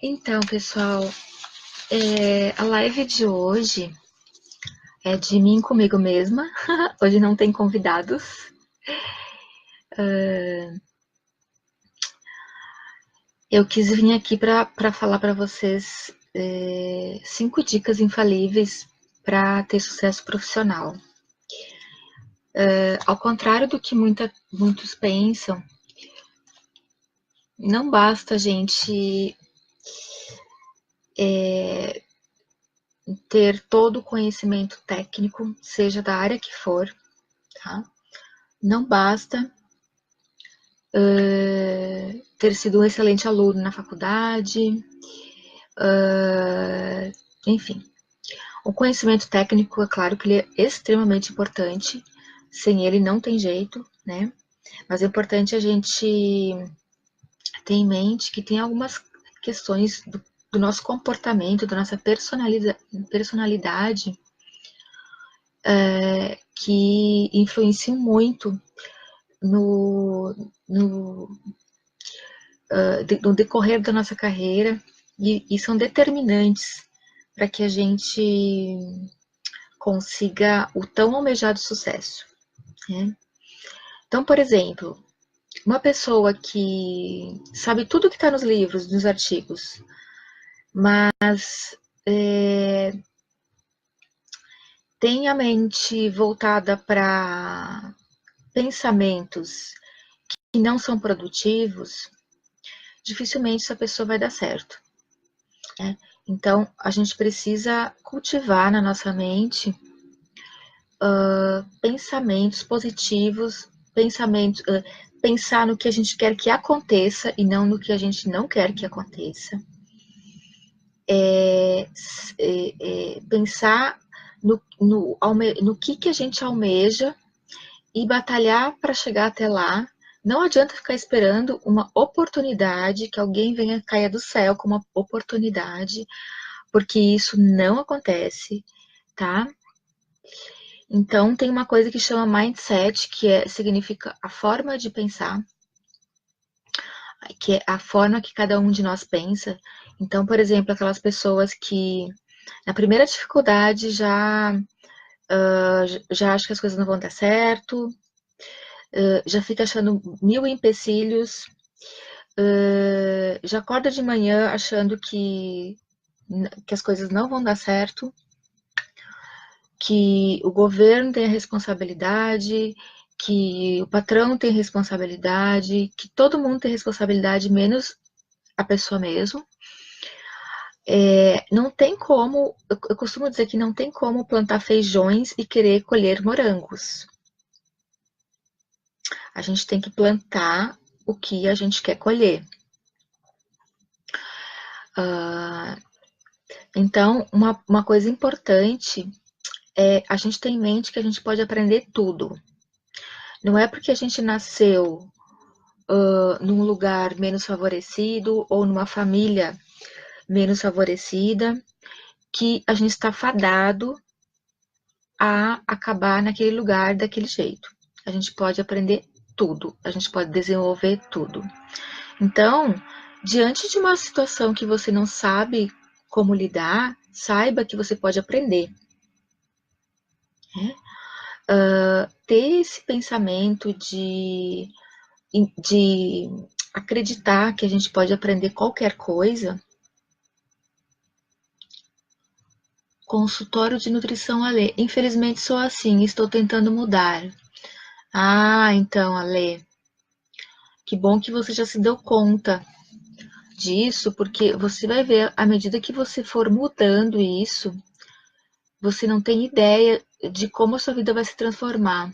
Então, pessoal, a live de hoje é de mim comigo mesma. Hoje não tem convidados. Eu quis vir aqui para falar para vocês 5 dicas infalíveis para ter sucesso profissional. Ao contrário do que muitos pensam, não basta a gente ter todo o conhecimento técnico, seja da área que for, tá? Não basta ter sido um excelente aluno na faculdade, enfim. O conhecimento técnico, é claro que ele é extremamente importante, sem ele não tem jeito, né? Mas é importante a gente ter em mente que tem algumas questões do nosso comportamento, da nossa personalidade, que influenciam muito no no decorrer da nossa carreira e são determinantes para que a gente consiga o tão almejado sucesso, né? Então, por exemplo, uma pessoa que sabe tudo que está nos livros, nos artigos, mas tem a mente voltada para pensamentos que não são produtivos, dificilmente essa pessoa vai dar certo, né? Então, a gente precisa cultivar na nossa mente pensamentos positivos, pensar no que a gente quer que aconteça e não no que a gente não quer que aconteça. Pensar no que a gente almeja e batalhar para chegar até lá. Não adianta ficar esperando uma oportunidade, que alguém venha cair do céu com uma oportunidade, porque isso não acontece, tá? Então, tem uma coisa que chama mindset, significa a forma de pensar, que é a forma que cada um de nós pensa. Então, por exemplo, aquelas pessoas que na primeira dificuldade já acha que as coisas não vão dar certo, já fica achando mil empecilhos, já acorda de manhã achando que as coisas não vão dar certo, que o governo tem a responsabilidade, que o patrão tem responsabilidade, que todo mundo tem responsabilidade, menos a pessoa mesmo. Não tem como, eu costumo dizer que não tem como plantar feijões e querer colher morangos. A gente tem que plantar o que a gente quer colher. Então, uma coisa importante é a gente ter em mente que a gente pode aprender tudo. Não é porque a gente nasceu num lugar menos favorecido ou numa família menos favorecida que a gente está fadado a acabar naquele lugar daquele jeito. A gente pode aprender tudo, a gente pode desenvolver tudo. Então, diante de uma situação que você não sabe como lidar, saiba que você pode aprender. Né? Ter esse pensamento de acreditar que a gente pode aprender qualquer coisa. Consultório de nutrição, Ale. Infelizmente sou assim, estou tentando mudar. Ah, então, Ale, que bom que você já se deu conta disso, porque você vai ver, à medida que você for mudando isso, você não tem ideia de como a sua vida vai se transformar.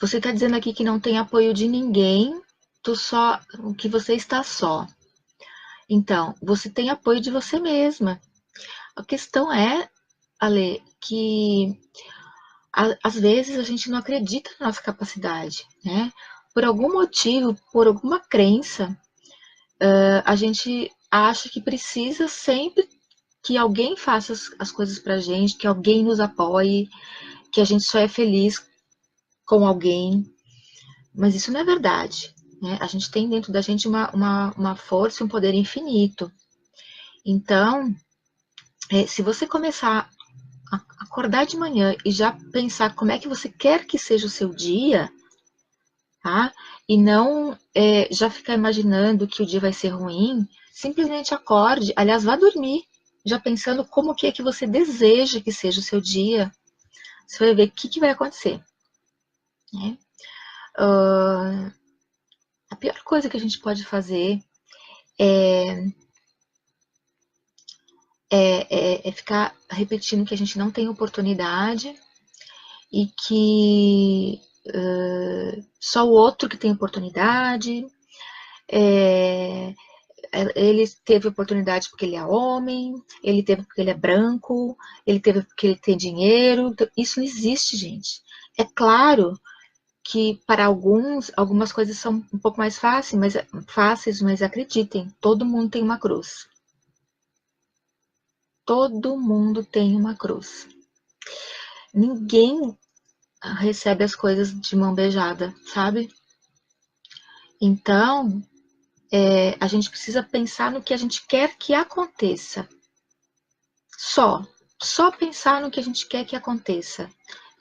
Você está dizendo aqui que não tem apoio de ninguém, que você está só. Então, você tem apoio de você mesma. A questão é, Ale, que às vezes a gente não acredita na nossa capacidade, né? Por algum motivo, por alguma crença, a gente acha que precisa sempre que alguém faça as coisas pra gente, que alguém nos apoie, que a gente só é feliz com alguém, Mas isso não é verdade, né? A gente tem dentro da gente uma força e um poder infinito. Então, se você começar a acordar de manhã e já pensar como é que você quer que seja o seu dia, tá? E não já ficar imaginando que o dia vai ser ruim, simplesmente acorde, aliás, vá dormir, já pensando como que é que você deseja que seja o seu dia. Você vai ver o que vai acontecer, né? A pior coisa que a gente pode fazer é ficar repetindo que a gente não tem oportunidade e que só o outro que tem oportunidade, é, ele teve oportunidade porque ele é homem, ele teve porque ele é branco, ele teve porque ele tem dinheiro. Isso não existe, gente. É claro que para alguns, algumas coisas são um pouco mais fáceis, mas acreditem, todo mundo tem uma cruz. Todo mundo tem uma cruz. Ninguém recebe as coisas de mão beijada, sabe? Então, a gente precisa pensar no que a gente quer que aconteça. Só. Só pensar no que a gente quer que aconteça.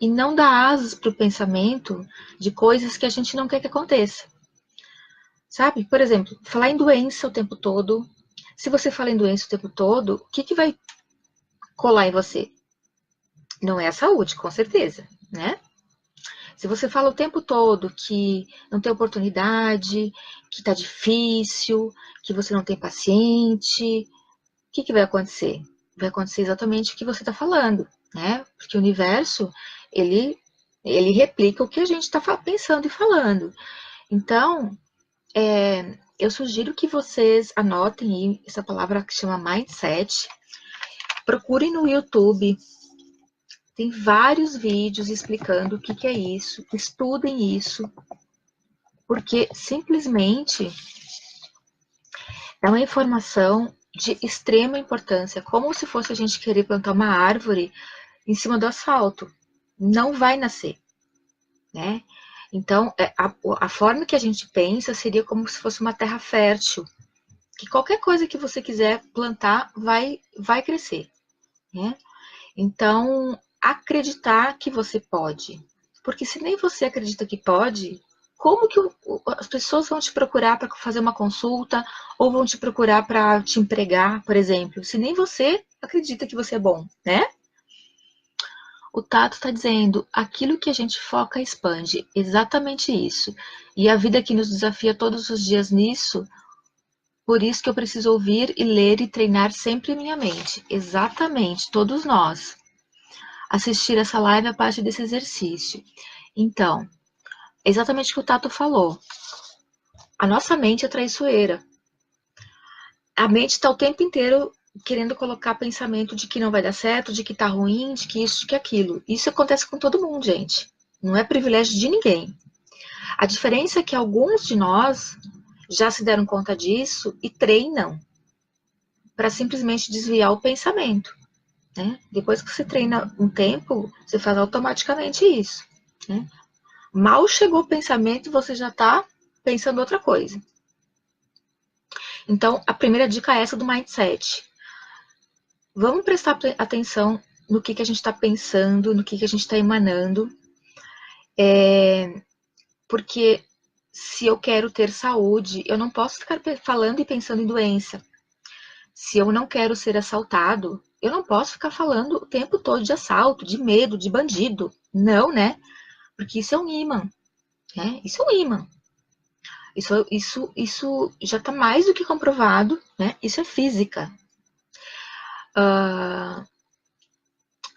E não dar asas para o pensamento de coisas que a gente não quer que aconteça. Sabe? Por exemplo, falar em doença o tempo todo. Se você fala em doença o tempo todo, o que vai colar em você? Não é a saúde, com certeza, né? Se você fala o tempo todo que não tem oportunidade, que tá difícil, que você não tem paciente, o que vai acontecer? Vai acontecer exatamente o que você está falando, né? Porque o universo, ele, ele replica o que a gente está pensando e falando. Então, eu sugiro que vocês anotem essa palavra que chama mindset, procurem no YouTube, tem vários vídeos explicando o que é isso, estudem isso, porque simplesmente é uma informação de extrema importância, como se fosse a gente querer plantar uma árvore em cima do asfalto. Não vai nascer, né? Então, a forma que a gente pensa seria como se fosse uma terra fértil, que qualquer coisa que você quiser plantar vai crescer, né? Então, acreditar que você pode. Porque se nem você acredita que pode, como que as pessoas vão te procurar para fazer uma consulta ou vão te procurar para te empregar, por exemplo, se nem você acredita que você é bom, né? O Tato está dizendo, aquilo que a gente foca expande, exatamente isso. E a vida que nos desafia todos os dias nisso, por isso que eu preciso ouvir e ler e treinar sempre minha mente. Exatamente, todos nós. Assistir essa live é parte desse exercício. Então, exatamente o que o Tato falou. A nossa mente é traiçoeira. A mente está o tempo inteiro querendo colocar pensamento de que não vai dar certo, de que tá ruim, de que isso, de que aquilo. Isso acontece com todo mundo, gente. Não é privilégio de ninguém. A diferença é que alguns de nós já se deram conta disso e treinam para simplesmente desviar o pensamento. Né? Depois que você treina um tempo, você faz automaticamente isso. Né? Mal chegou o pensamento, você já está pensando outra coisa. Então, a primeira dica é essa do mindset. Vamos prestar atenção no que a gente está pensando, no que a gente está emanando, porque se eu quero ter saúde, eu não posso ficar falando e pensando em doença. Se eu não quero ser assaltado, eu não posso ficar falando o tempo todo de assalto, de medo, de bandido. Não, né? Porque isso é um imã. Né? Isso é um imã. Isso já está mais do que comprovado, né? Isso é física.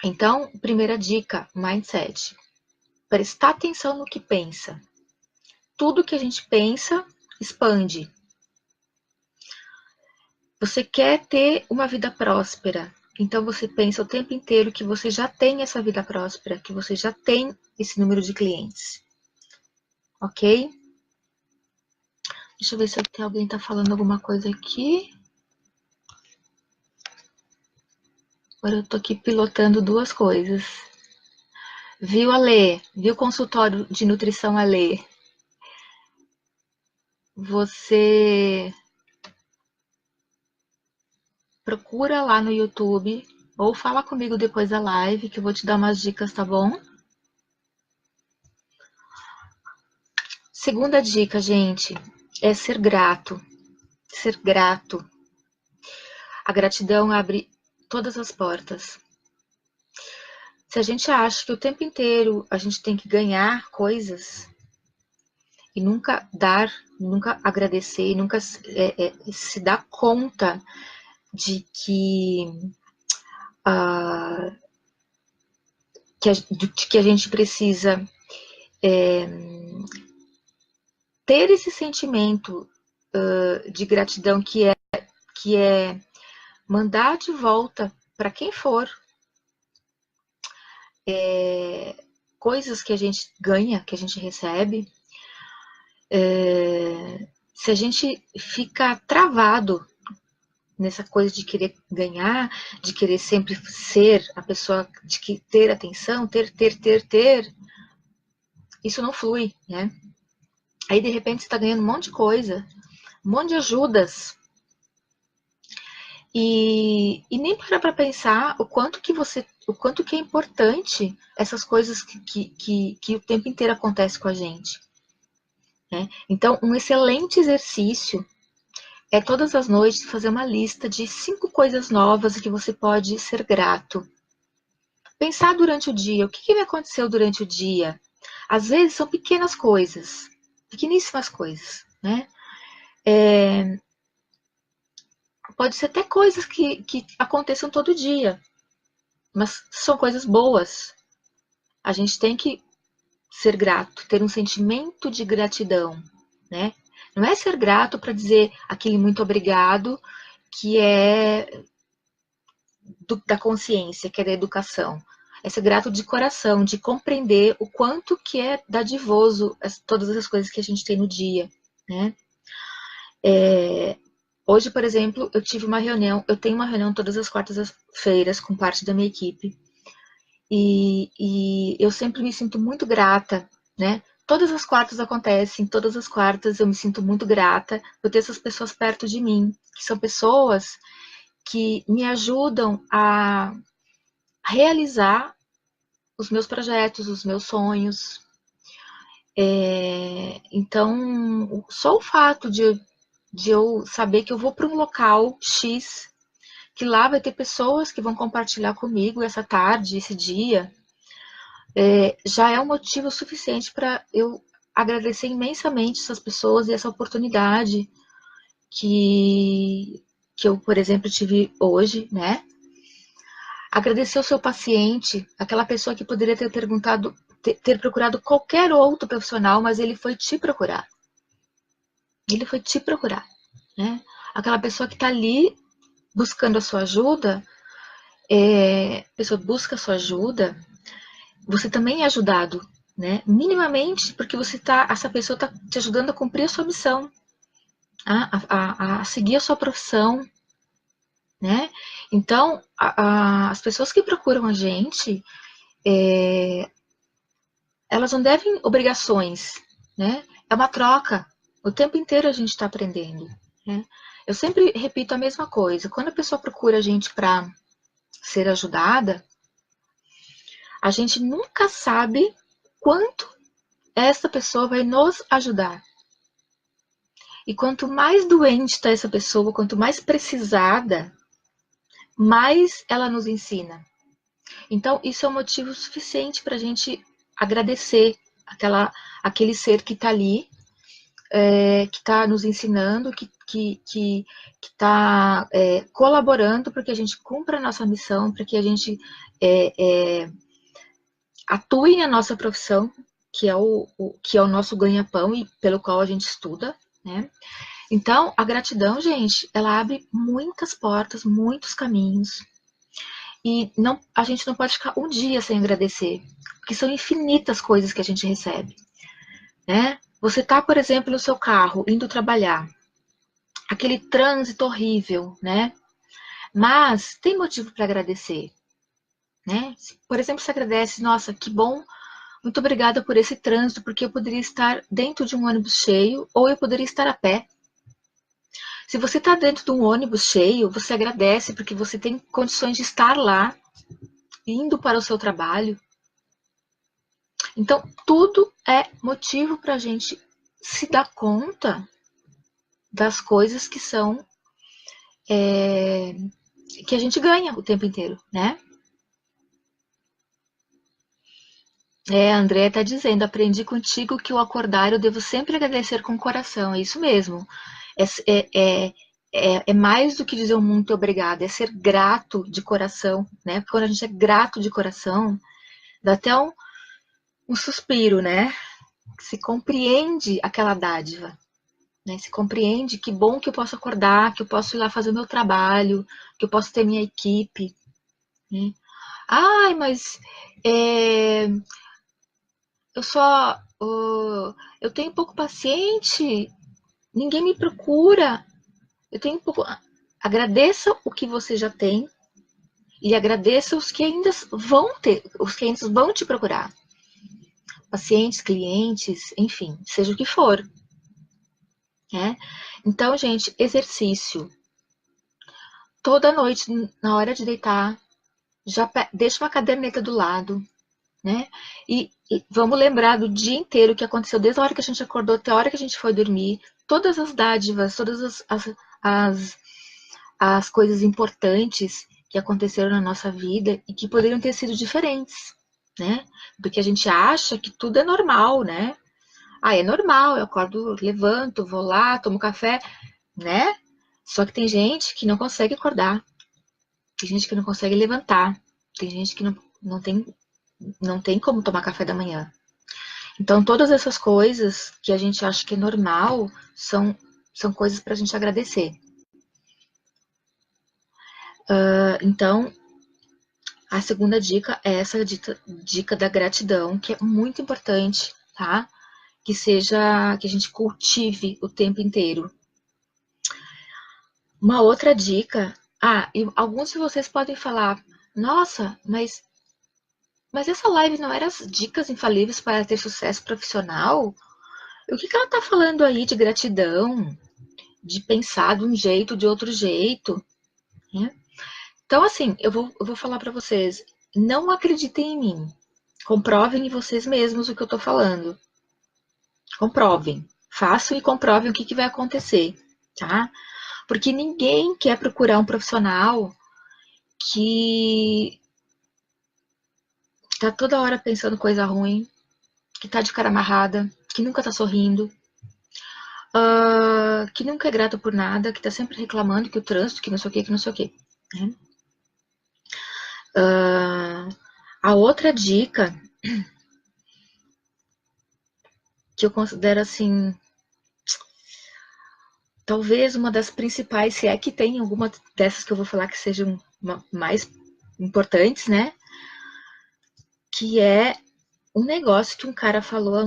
Então, primeira dica, mindset. Prestar atenção no que pensa. Tudo que a gente pensa expande. Você quer ter uma vida próspera, então você pensa o tempo inteiro que você já tem essa vida próspera, que você já tem esse número de clientes. Ok? Deixa eu ver se alguém está falando alguma coisa aqui. Agora eu tô aqui pilotando duas coisas. Viu, Ale? Viu o consultório de nutrição, Ale? você procura lá no YouTube ou fala comigo depois da live que eu vou te dar umas dicas, tá bom? Segunda dica, gente, é ser grato. Ser grato. A gratidão abre todas as portas. Se a gente acha que o tempo inteiro a gente tem que ganhar coisas e nunca dar, nunca agradecer, nunca se dar conta de uh, que a gente precisa ter esse sentimento de gratidão que é mandar de volta para quem for coisas que a gente ganha, que a gente recebe. Se a gente fica travado nessa coisa de querer ganhar, de querer sempre ser a pessoa, de que ter atenção, ter, isso não flui, né? Aí de repente você está ganhando um monte de coisa, um monte de ajudas, e nem para pensar o quanto que é importante essas coisas que o tempo inteiro acontece com a gente. Né? Então, um excelente exercício é todas as noites fazer uma lista de 5 coisas novas que você pode ser grato. Pensar durante o dia, o que me aconteceu durante o dia? Às vezes são pequenas coisas, pequeníssimas coisas, né? Pode ser até coisas que aconteçam todo dia, mas são coisas boas. A gente tem que ser grato, ter um sentimento de gratidão, né? Não é ser grato para dizer aquele muito obrigado, que é da consciência, que é da educação. É ser grato de coração, de compreender o quanto que é dadivoso todas as coisas que a gente tem no dia, né? Hoje, por exemplo, eu tenho uma reunião todas as quartas-feiras com parte da minha equipe, e eu sempre me sinto muito grata, né? Todas as quartas acontecem, todas as quartas eu me sinto muito grata por ter essas pessoas perto de mim, que são pessoas que me ajudam a realizar os meus projetos, os meus sonhos. Então, só o fato de eu saber que eu vou para um local X, que lá vai ter pessoas que vão compartilhar comigo essa tarde, esse dia, já é um motivo suficiente para eu agradecer imensamente essas pessoas e essa oportunidade que eu, por exemplo, tive hoje, né? Agradecer o seu paciente, aquela pessoa que poderia ter perguntado, ter procurado qualquer outro profissional, mas ele foi te procurar. Ele foi te procurar, né? Aquela pessoa que está ali buscando a sua ajuda, a pessoa busca a sua ajuda, você também é ajudado, né? Minimamente, porque essa pessoa está te ajudando a cumprir a sua missão, a seguir a sua profissão, né? Então, as pessoas que procuram a gente, elas não devem obrigações, né? É uma troca. O tempo inteiro a gente está aprendendo, né? Eu sempre repito a mesma coisa. Quando a pessoa procura a gente para ser ajudada, a gente nunca sabe quanto essa pessoa vai nos ajudar. E quanto mais doente está essa pessoa, quanto mais precisada, mais ela nos ensina. Então, isso é um motivo suficiente para a gente agradecer aquele ser que está ali, que está nos ensinando, que está colaborando para que a gente cumpra a nossa missão, para que a gente atue na nossa profissão, que é o nosso ganha-pão e pelo qual a gente estuda, né? Então, a gratidão, gente, ela abre muitas portas, muitos caminhos. E a gente não pode ficar um dia sem agradecer, porque são infinitas coisas que a gente recebe, né? Você tá, por exemplo, no seu carro, indo trabalhar, aquele trânsito horrível, né? Mas tem motivo para agradecer, né? Por exemplo, você agradece, nossa, que bom Muito obrigada por esse trânsito, porque eu poderia estar dentro de um ônibus cheio ou eu poderia estar a pé. Se você está dentro de um ônibus cheio, você agradece porque você tem condições de estar lá, indo para o seu trabalho. Então, tudo é motivo para a gente se dar conta das coisas que são que a gente ganha o tempo inteiro, né? A Andrea está dizendo, aprendi contigo que ao acordar eu devo sempre agradecer com o coração. É isso mesmo. É, é, é mais do que dizer um muito obrigado, é ser grato de coração, né? Porque quando a gente é grato de coração, dá até um suspiro, né? Se compreende aquela dádiva, né? Se compreende que bom que eu posso acordar, que eu posso ir lá fazer o meu trabalho, que eu posso ter minha equipe, né? Ai, mas é, eu só eu tenho pouco paciente, ninguém me procura. Eu tenho pouco. Agradeça o que você já tem e agradeça os que ainda vão ter, os que ainda vão te procurar. Pacientes, clientes, enfim, seja o que for. Né? Então, gente, exercício. Toda noite, na hora de deitar, já deixa uma caderneta do lado, né? E vamos lembrar do dia inteiro o que aconteceu, desde a hora que a gente acordou até a hora que a gente foi dormir, todas as dádivas, todas as, as coisas importantes que aconteceram na nossa vida e que poderiam ter sido diferentes, né? Porque a gente acha que tudo é normal, né? Ah, é normal, eu acordo, levanto, vou lá, tomo café, né? Só que tem gente que não consegue acordar, tem gente que não consegue levantar, tem gente que não tem como tomar café da manhã. Então, todas essas coisas que a gente acha que é normal são coisas para a gente agradecer. Então, a segunda dica é essa dica da gratidão, que é muito importante, tá? Que a gente cultive o tempo inteiro. Uma outra dica, e alguns de vocês podem falar, nossa, mas essa live não era as dicas infalíveis para ter sucesso profissional? O que ela tá falando aí de gratidão, de pensar de um jeito, de outro jeito, né? Então, assim, eu vou falar para vocês, não acreditem em mim. Comprovem em vocês mesmos o que eu tô falando. Comprovem. Façam e comprovem o que vai acontecer, tá? Porque ninguém quer procurar um profissional que tá toda hora pensando coisa ruim, que tá de cara amarrada, que nunca tá sorrindo, que nunca é grato por nada, que tá sempre reclamando que o trânsito, que não sei o que não sei o que. Né? A outra dica que eu considero assim, talvez uma das principais, se é que tem alguma dessas que eu vou falar que sejam mais importantes, né? Que é um negócio que um cara falou há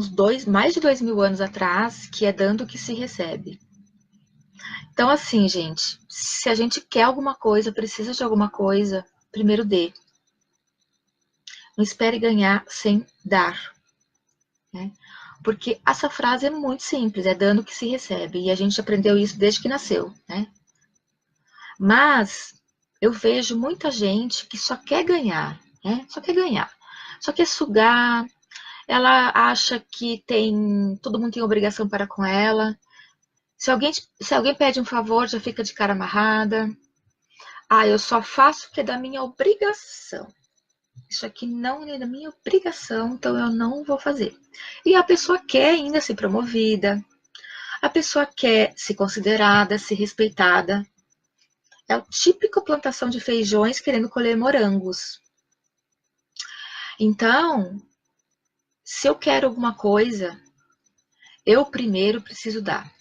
mais de 2.000 anos atrás, que é dando o que se recebe. Então, assim, gente, se a gente quer alguma coisa, precisa de alguma coisa, primeiro dê. Não espere ganhar sem dar. Né? Porque essa frase é muito simples, é dando o que se recebe. E a gente aprendeu isso desde que nasceu. Né? Mas eu vejo muita gente que só quer ganhar, né? Só quer ganhar. Só quer sugar, ela acha que todo mundo tem obrigação para com ela. Se alguém pede um favor, já fica de cara amarrada. Ah, eu só faço o que é da minha obrigação. Isso aqui não é da minha obrigação, então eu não vou fazer. E a pessoa quer ainda ser promovida, a pessoa quer ser considerada, ser respeitada. É o típico plantação de feijões querendo colher morangos. Então, se eu quero alguma coisa, eu primeiro preciso dar.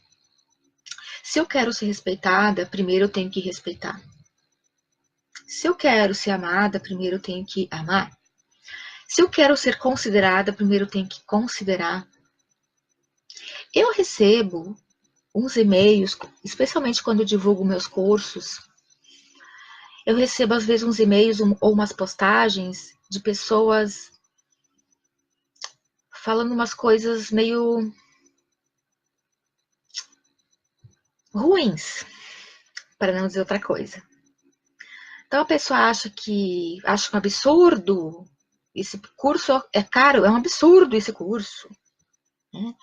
Se eu quero ser respeitada, primeiro eu tenho que respeitar. Se eu quero ser amada, primeiro eu tenho que amar. Se eu quero ser considerada, primeiro eu tenho que considerar. Eu recebo uns e-mails, especialmente quando eu divulgo meus cursos, eu recebo às vezes uns e-mails ou umas postagens de pessoas falando umas coisas meio ruins, para não dizer outra coisa. Então a pessoa acha um absurdo, esse curso é caro, é um absurdo esse curso. Né?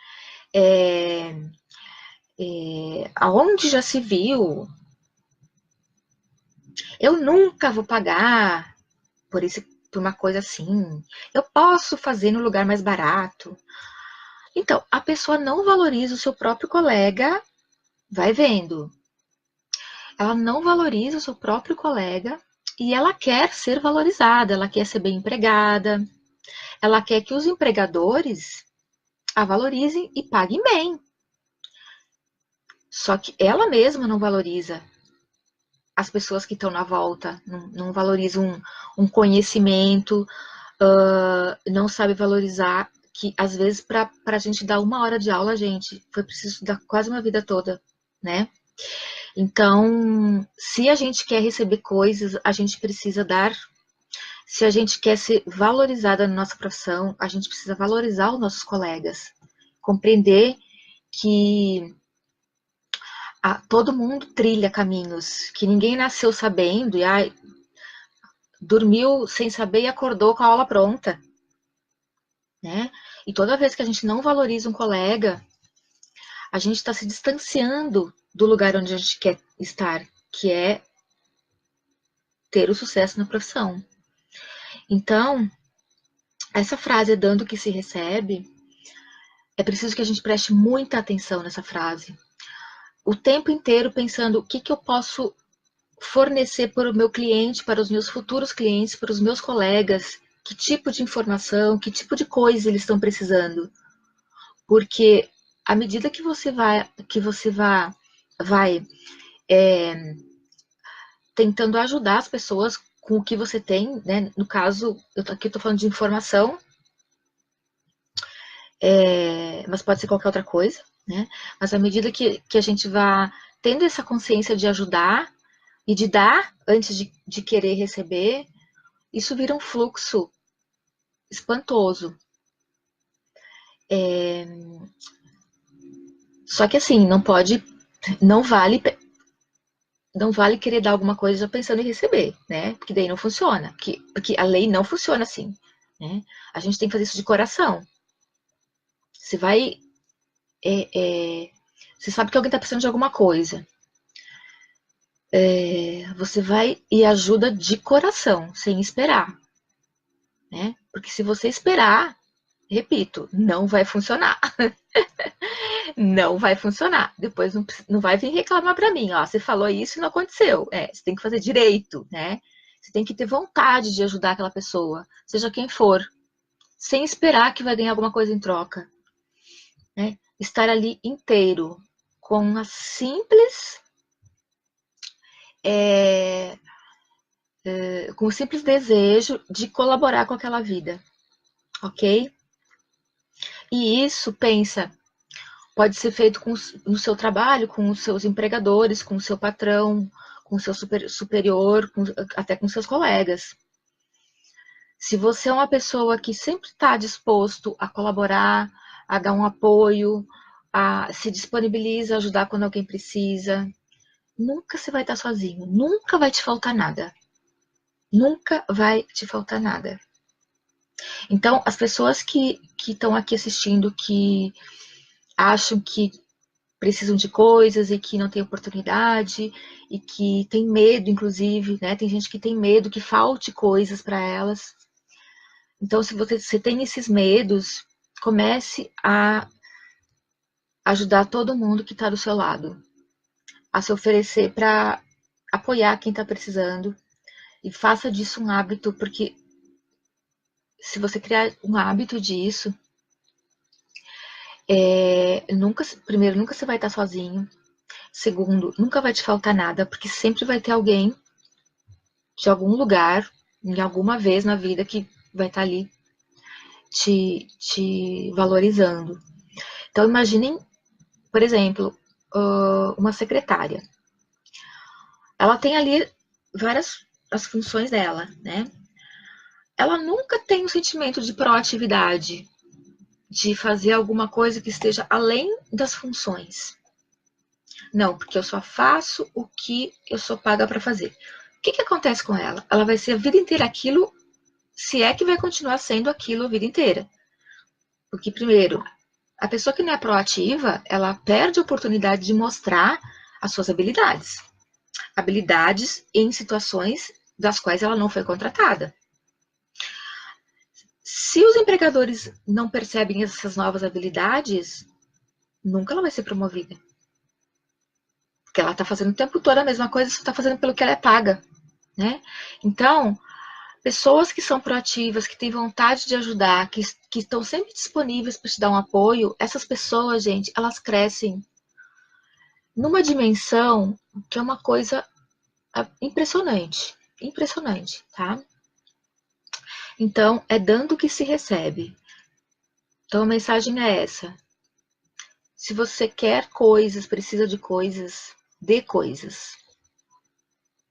É, aonde já se viu? Eu nunca vou pagar por uma coisa assim. Eu posso fazer no lugar mais barato. Então, a pessoa não valoriza o seu próprio colega, vai vendo. Ela não valoriza o seu próprio colega e ela quer ser valorizada, ela quer ser bem empregada, ela quer que os empregadores a valorizem e paguem bem. Só que ela mesma não valoriza as pessoas que estão na volta, não valoriza um conhecimento, não sabe valorizar que às vezes para a gente dar 1 hora de aula, gente, foi preciso estudar quase uma vida toda, né? Então, se a gente quer receber coisas, a gente precisa dar. Se a gente quer ser valorizada na nossa profissão, a gente precisa valorizar os nossos colegas, compreender que todo mundo trilha caminhos, que ninguém nasceu sabendo e dormiu sem saber e acordou com a aula pronta, né? E toda vez que a gente não valoriza um colega, a gente está se distanciando do lugar onde a gente quer estar, que é ter o sucesso na profissão. Então, essa frase dando o que se recebe, é preciso que a gente preste muita atenção nessa frase. O tempo inteiro pensando o que eu posso fornecer para o meu cliente, para os meus futuros clientes, para os meus colegas, que tipo de informação, que tipo de coisa eles estão precisando. Porque à medida que você vai tentando ajudar as pessoas com o que você tem, né? No caso, aqui eu estou falando de informação, mas pode ser qualquer outra coisa, né? Mas à medida que a gente vai tendo essa consciência de ajudar e de dar antes de querer receber, isso vira um fluxo espantoso. Só que assim, não vale, não vale querer dar alguma coisa já pensando em receber, né? Porque daí não funciona, porque a lei não funciona assim, né? A gente tem que fazer isso de coração. Você vai, você sabe que alguém está precisando de alguma coisa, você vai e ajuda de coração, sem esperar, né? Porque se você esperar, repito, não vai funcionar. Não vai funcionar. Depois não vai vir reclamar para mim, ó, você falou isso e não aconteceu. Você tem que fazer direito, né? Você tem que ter vontade de ajudar aquela pessoa, seja quem for, sem esperar que vai ganhar alguma coisa em troca, né? Estar ali inteiro, com a simples, com o simples desejo de colaborar com aquela vida, ok? E isso, pensa, pode ser feito no seu trabalho, com os seus empregadores, com o seu patrão, com o seu superior, até com seus colegas. Se você é uma pessoa que sempre está disposto a colaborar, a dar um apoio, a se disponibiliza a ajudar quando alguém precisa, nunca você vai estar sozinho, nunca vai te faltar nada. Nunca vai te faltar nada. Então, as pessoas que estão aqui assistindo, que acham que precisam de coisas e que não tem oportunidade e que tem medo, inclusive, né? Tem gente que tem medo que falte coisas para elas. Então, se você tem esses medos, comece a ajudar todo mundo que está do seu lado, a se oferecer para apoiar quem está precisando e faça disso um hábito, porque se você criar um hábito disso, primeiro, nunca você vai estar sozinho. Segundo, nunca vai te faltar nada, porque sempre vai ter alguém de algum lugar, em alguma vez na vida, que vai estar ali te valorizando. Então, imaginem, por exemplo, uma secretária. Ela tem ali várias as funções dela, né? Ela nunca tem um sentimento de proatividade. de fazer alguma coisa que esteja além das funções. Não, porque eu só faço o que eu sou paga para fazer. O que acontece com ela? Ela vai ser a vida inteira aquilo, se é que vai continuar sendo aquilo a vida inteira. Porque, primeiro, a pessoa que não é proativa, ela perde a oportunidade de mostrar as suas habilidades. Habilidades em situações das quais ela não foi contratada. Se os empregadores não percebem essas novas habilidades, nunca ela vai ser promovida. Porque ela está fazendo o tempo todo a mesma coisa, só está fazendo pelo que ela é paga. Né? Então, pessoas que são proativas, que têm vontade de ajudar, que estão sempre disponíveis para te dar um apoio, essas pessoas, gente, elas crescem numa dimensão que é uma coisa impressionante. Impressionante, tá? Então, é dando que se recebe. Então, a mensagem é essa. Se você quer coisas, precisa de coisas, dê coisas.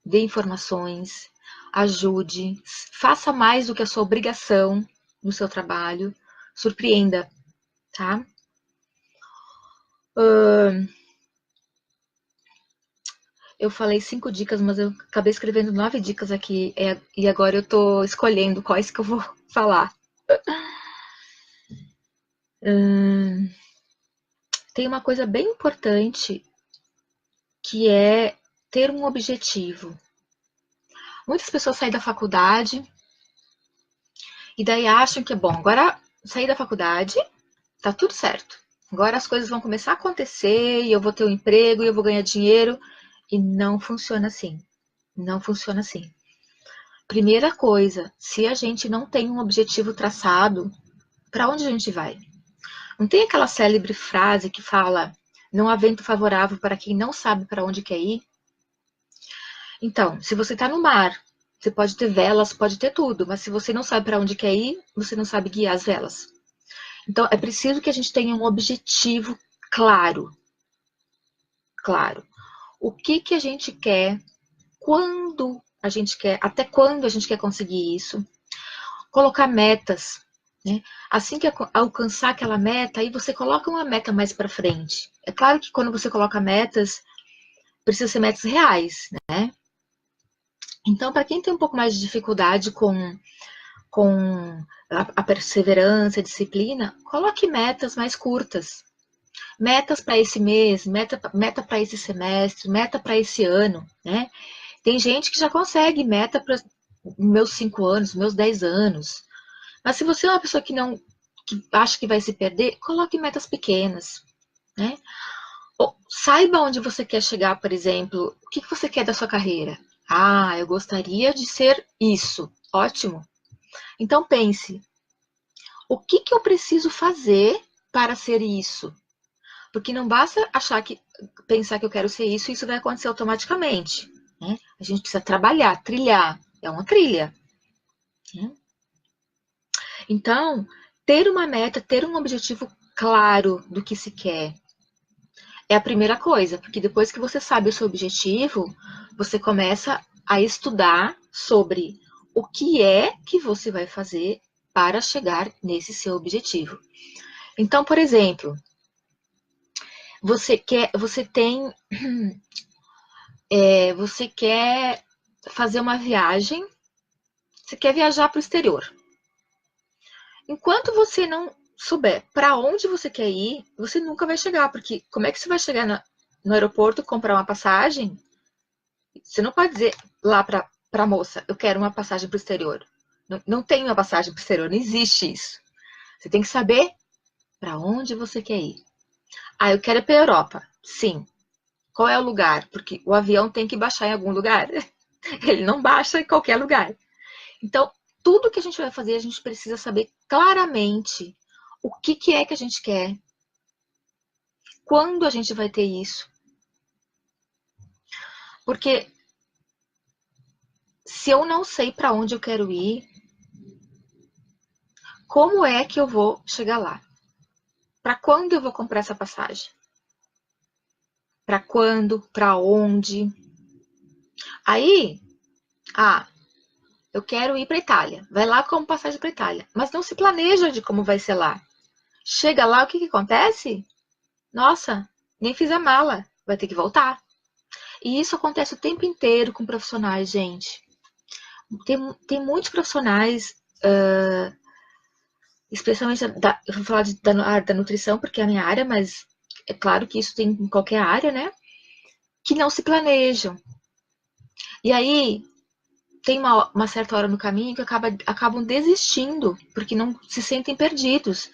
Dê informações, ajude, faça mais do que a sua obrigação no seu trabalho, surpreenda, tá? Eu falei 5 dicas, mas eu acabei escrevendo 9 dicas aqui e agora eu tô escolhendo quais que eu vou falar. Tem uma coisa bem importante que é ter um objetivo. Muitas pessoas saem da faculdade e daí acham que é bom, agora sair da faculdade, tá tudo certo. Agora as coisas vão começar a acontecer e eu vou ter um emprego e eu vou ganhar dinheiro. E não funciona assim. Não funciona assim. Primeira coisa, se a gente não tem um objetivo traçado, para onde a gente vai? Não tem aquela célebre frase que fala: não há vento favorável para quem não sabe para onde quer ir? Então, se você está no mar, você pode ter velas, pode ter tudo, mas se você não sabe para onde quer ir, você não sabe guiar as velas. Então, é preciso que a gente tenha um objetivo claro. Claro. O que a gente quer, quando a gente quer, até quando a gente quer conseguir isso. Colocar metas. Né? Assim que alcançar aquela meta, aí você coloca uma meta mais para frente. É claro que quando você coloca metas, precisa ser metas reais, né? Então, para quem tem um pouco mais de dificuldade com a perseverança, a disciplina, coloque metas mais curtas. Metas para esse mês, meta para esse semestre, meta para esse ano, né? Tem gente que já consegue meta para meus 5 anos, meus 10 anos. Mas se você é uma pessoa que acha que vai se perder, coloque metas pequenas, né? Ou, saiba onde você quer chegar, por exemplo, o que você quer da sua carreira? Ah, eu gostaria de ser isso. Ótimo. Então pense, o que eu preciso fazer para ser isso? Porque não basta pensar que eu quero ser isso, isso vai acontecer automaticamente. Né? A gente precisa trabalhar, trilhar. É uma trilha. Né? Então, ter uma meta, ter um objetivo claro do que se quer é a primeira coisa, porque depois que você sabe o seu objetivo, você começa a estudar sobre o que é que você vai fazer para chegar nesse seu objetivo. Então, por exemplo, você quer fazer uma viagem, você quer viajar para o exterior. Enquanto você não souber para onde você quer ir, você nunca vai chegar, porque como é que você vai chegar no aeroporto, comprar uma passagem? Você não pode dizer lá para a moça, eu quero uma passagem para o exterior. Não, não tem uma passagem para o exterior, não existe isso. Você tem que saber para onde você quer ir. Ah, eu quero ir para a Europa. Sim. Qual é o lugar? Porque o avião tem que baixar em algum lugar. Ele não baixa em qualquer lugar. Então, tudo que a gente vai fazer, a gente precisa saber claramente o que é que a gente quer, quando a gente vai ter isso. Porque se eu não sei para onde eu quero ir, como é que eu vou chegar lá? Para quando eu vou comprar essa passagem? Para quando? Para onde? Aí, eu quero ir para Itália. Vai lá como passagem para Itália, mas não se planeja de como vai ser lá. Chega lá, o que acontece? Nossa, nem fiz a mala, vai ter que voltar. E isso acontece o tempo inteiro com profissionais, gente. Tem muitos profissionais, especialmente eu vou falar da área da nutrição, porque é a minha área, mas é claro que isso tem em qualquer área, né? Que não se planejam. E aí, tem uma certa hora no caminho que acabam desistindo, porque não se sentem perdidos.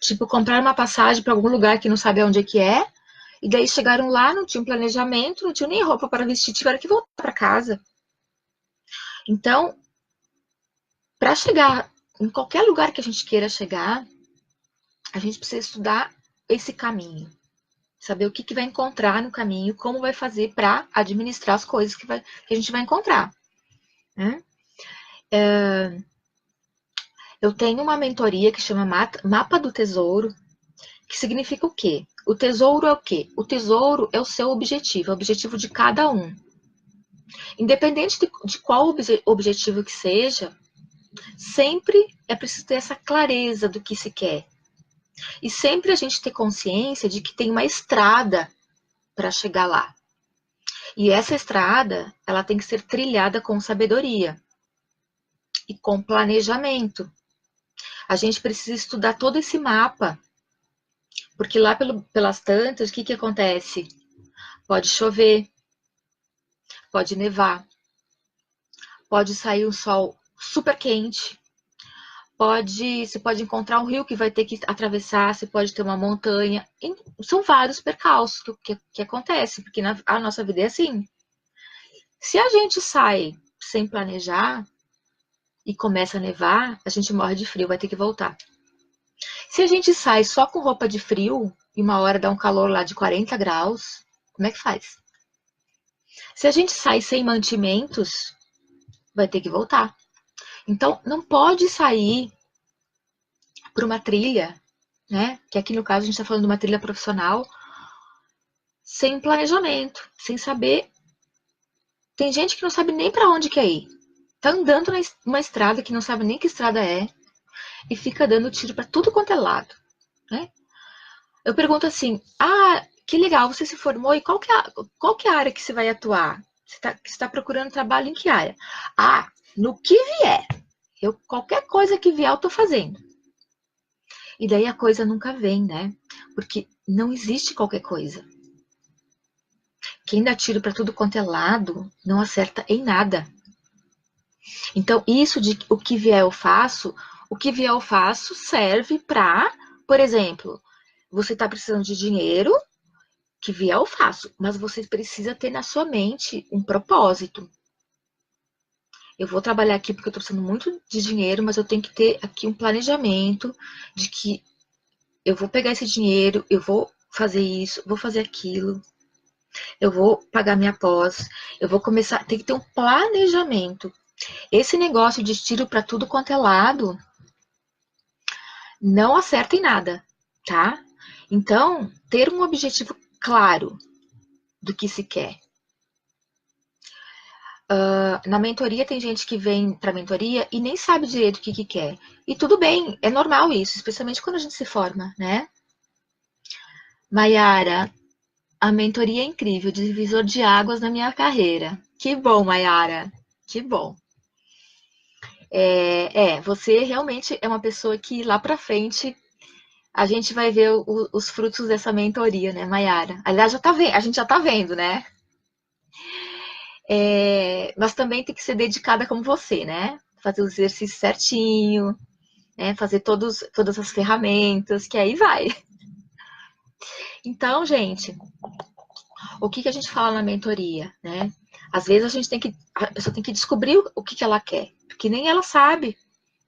Tipo, comprar uma passagem para algum lugar que não sabe onde é que é, e daí chegaram lá, não tinham planejamento, não tinham nem roupa para vestir, tiveram que voltar para casa. Então, para chegar em qualquer lugar que a gente queira chegar, a gente precisa estudar esse caminho. Saber o que vai encontrar no caminho, como vai fazer para administrar as coisas que a gente vai encontrar. Né? Eu tenho uma mentoria que chama Mapa do Tesouro, que significa o quê? O tesouro é o quê? O tesouro é o seu objetivo, é o objetivo de cada um. Independente de qual objetivo que seja, sempre é preciso ter essa clareza do que se quer. E sempre a gente ter consciência de que tem uma estrada para chegar lá. E essa estrada, ela tem que ser trilhada com sabedoria e com planejamento. A gente precisa estudar todo esse mapa, porque lá pelas tantas, o que acontece? Pode chover, pode nevar, pode sair um sol super quente, você pode encontrar um rio que vai ter que atravessar, você pode ter uma montanha. São vários percalços que acontecem, porque a nossa vida é assim. Se a gente sai sem planejar e começa a nevar, a gente morre de frio, vai ter que voltar. Se a gente sai só com roupa de frio e uma hora dá um calor lá de 40 graus, como é que faz? Se a gente sai sem mantimentos, vai ter que voltar. Então, não pode sair para uma trilha, né? Que aqui no caso a gente está falando de uma trilha profissional, sem planejamento, sem saber. Tem gente que não sabe nem para onde quer ir. Tá andando numa estrada que não sabe nem que estrada é e fica dando tiro para tudo quanto é lado, né? Eu pergunto assim: ah, que legal, você se formou e qual que é a área que você vai atuar? Você está procurando trabalho em que área? Ah, no que vier. Qualquer coisa que vier, eu tô fazendo. E daí a coisa nunca vem, né? Porque não existe qualquer coisa. Quem dá tiro para tudo quanto é lado não acerta em nada. Então, isso de o que vier eu faço, o que vier eu faço serve para, por exemplo, você está precisando de dinheiro, que vier eu faço, mas você precisa ter na sua mente um propósito. Eu vou trabalhar aqui porque eu estou precisando muito de dinheiro, mas eu tenho que ter aqui um planejamento de que eu vou pegar esse dinheiro, eu vou fazer isso, vou fazer aquilo, eu vou pagar minha pós, eu vou começar, tem que ter um planejamento. Esse negócio de tiro para tudo quanto é lado não acerta em nada, tá? Então, ter um objetivo claro do que se quer. Na mentoria tem gente que vem para a mentoria e nem sabe direito o que quer. E tudo bem, é normal isso, especialmente quando a gente se forma, né? Maiara, a mentoria é incrível, divisor de águas na minha carreira. Que bom, Maiara, que bom. Você realmente é uma pessoa que lá para frente a gente vai ver os frutos dessa mentoria, né, Maiara? Aliás, a gente já tá vendo, né? Mas também tem que ser dedicada como você, né? Fazer os exercícios certinho, né? Fazer todas as ferramentas, que aí vai. Então, gente, o que a gente fala na mentoria, né? Às vezes a pessoa tem que descobrir o que ela quer, porque nem ela sabe,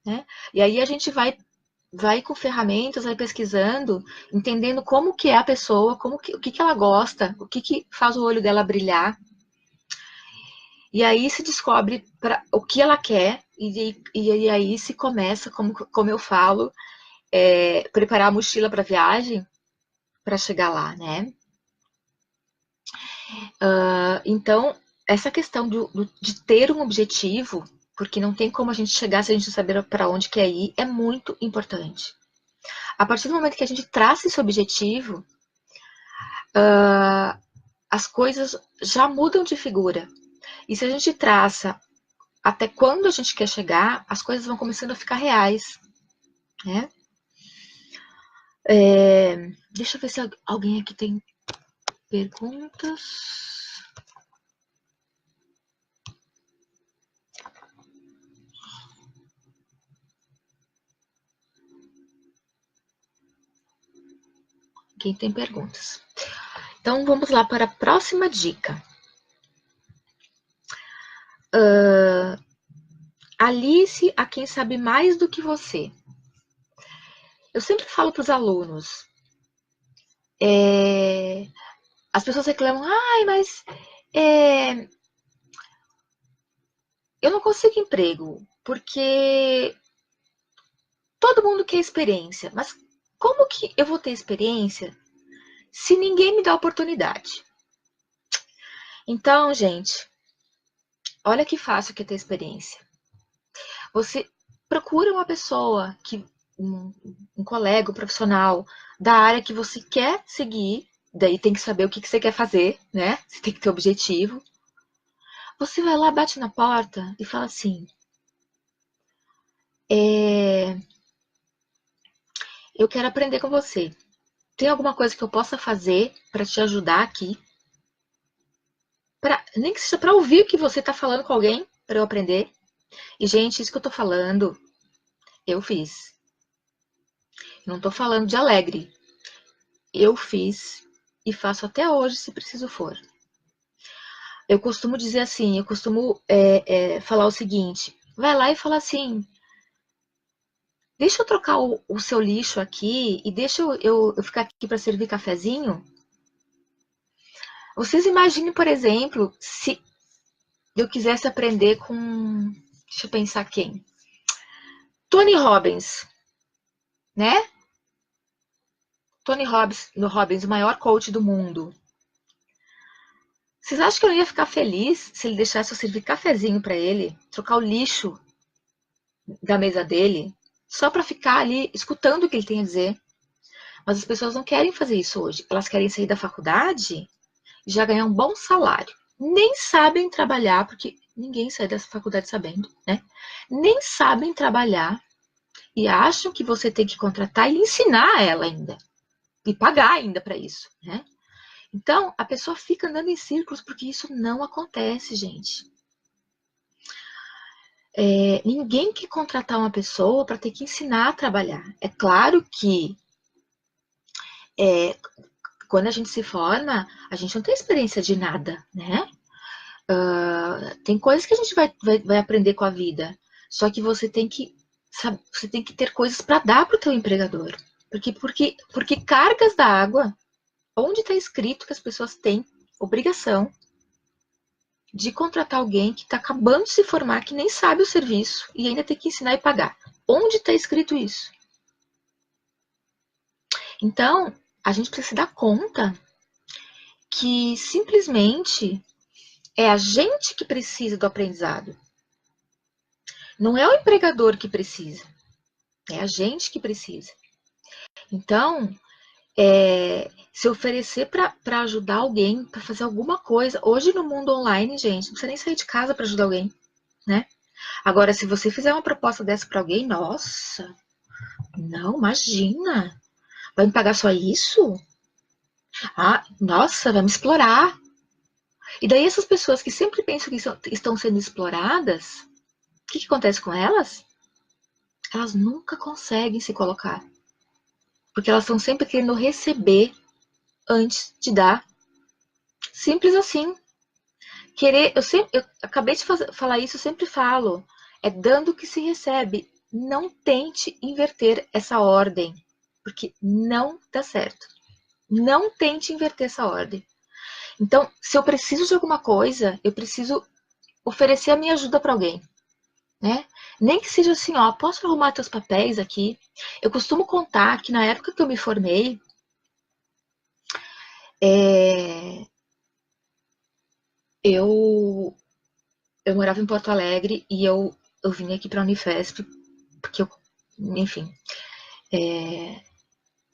né? E aí a gente vai com ferramentas, vai pesquisando, entendendo como que é a pessoa, o que ela gosta, o que faz o olho dela brilhar. E aí se descobre o que ela quer, e aí se começa, como eu falo, preparar a mochila para a viagem para chegar lá, né? Então, essa questão de ter um objetivo, porque não tem como a gente chegar se a gente não saber para onde quer ir, é muito importante. A partir do momento que a gente traça esse objetivo, as coisas já mudam de figura. E se a gente traça até quando a gente quer chegar, as coisas vão começando a ficar reais, né? Deixa eu ver se alguém aqui tem perguntas. Quem tem perguntas? Então vamos lá para a próxima dica. Alice a quem sabe mais do que você. Eu sempre falo para os alunos, as pessoas reclamam, mas eu não consigo emprego, porque todo mundo quer experiência. Mas como que eu vou ter experiência se ninguém me dá oportunidade? Então, gente, olha que fácil que é ter experiência. Você procura uma pessoa, um colega, um profissional da área que você quer seguir, daí tem que saber o que você quer fazer, né? Você tem que ter objetivo. Você vai lá, bate na porta e fala assim: eu quero aprender com você. Tem alguma coisa que eu possa fazer para te ajudar aqui? Nem que seja para ouvir o que você está falando com alguém, para eu aprender. E, gente, isso que eu estou falando, eu fiz. Não estou falando de alegre. Eu fiz e faço até hoje, se preciso for. Eu costumo dizer assim, eu costumo falar o seguinte: vai lá e fala assim, deixa eu trocar o seu lixo aqui e deixa eu ficar aqui para servir cafezinho. Vocês imaginem, por exemplo, se eu quisesse aprender com, deixa eu pensar quem? Tony Robbins, né? Tony Robbins, o maior coach do mundo. Vocês acham que eu não ia ficar feliz se ele deixasse eu servir cafezinho para ele, trocar o lixo da mesa dele, só para ficar ali escutando o que ele tem a dizer? Mas as pessoas não querem fazer isso hoje. Elas querem sair da faculdade e já ganhar um bom salário. Nem sabem trabalhar, porque ninguém sai dessa faculdade sabendo, né? Nem sabem trabalhar e acham que você tem que contratar e ensinar ela ainda. E pagar ainda para isso, né? Então, a pessoa fica andando em círculos porque isso não acontece, gente. Ninguém quer contratar uma pessoa para ter que ensinar a trabalhar. É claro que quando a gente se forma, a gente não tem experiência de nada, né? Tem coisas que a gente vai aprender com a vida. Só que você tem que ter coisas para dar para o teu empregador. Porque cargas da água, onde está escrito que as pessoas têm obrigação de contratar alguém que está acabando de se formar, que nem sabe o serviço e ainda tem que ensinar e pagar. Onde está escrito isso? Então, a gente precisa se dar conta que simplesmente é a gente que precisa do aprendizado. Não é o empregador que precisa, é a gente que precisa. Então, se oferecer para ajudar alguém, para fazer alguma coisa. Hoje no mundo online, gente, não precisa nem sair de casa para ajudar alguém, né? Agora, se você fizer uma proposta dessa para alguém, nossa, não, imagina, vai me pagar só isso? Ah, nossa, vai me explorar. E daí essas pessoas que sempre pensam que estão sendo exploradas, o que acontece com elas? Elas nunca conseguem se colocar. Porque elas estão sempre querendo receber antes de dar. Simples assim. Eu acabei de falar isso, eu sempre falo. É dando que se recebe. Não tente inverter essa ordem. Porque não dá certo. Não tente inverter essa ordem. Então, se eu preciso de alguma coisa, eu preciso oferecer a minha ajuda para alguém, né? Nem que seja assim, ó, posso arrumar teus papéis aqui? Eu costumo contar que na época que eu me formei, eu, eu morava em Porto Alegre e eu vim aqui para a Unifesp, porque enfim,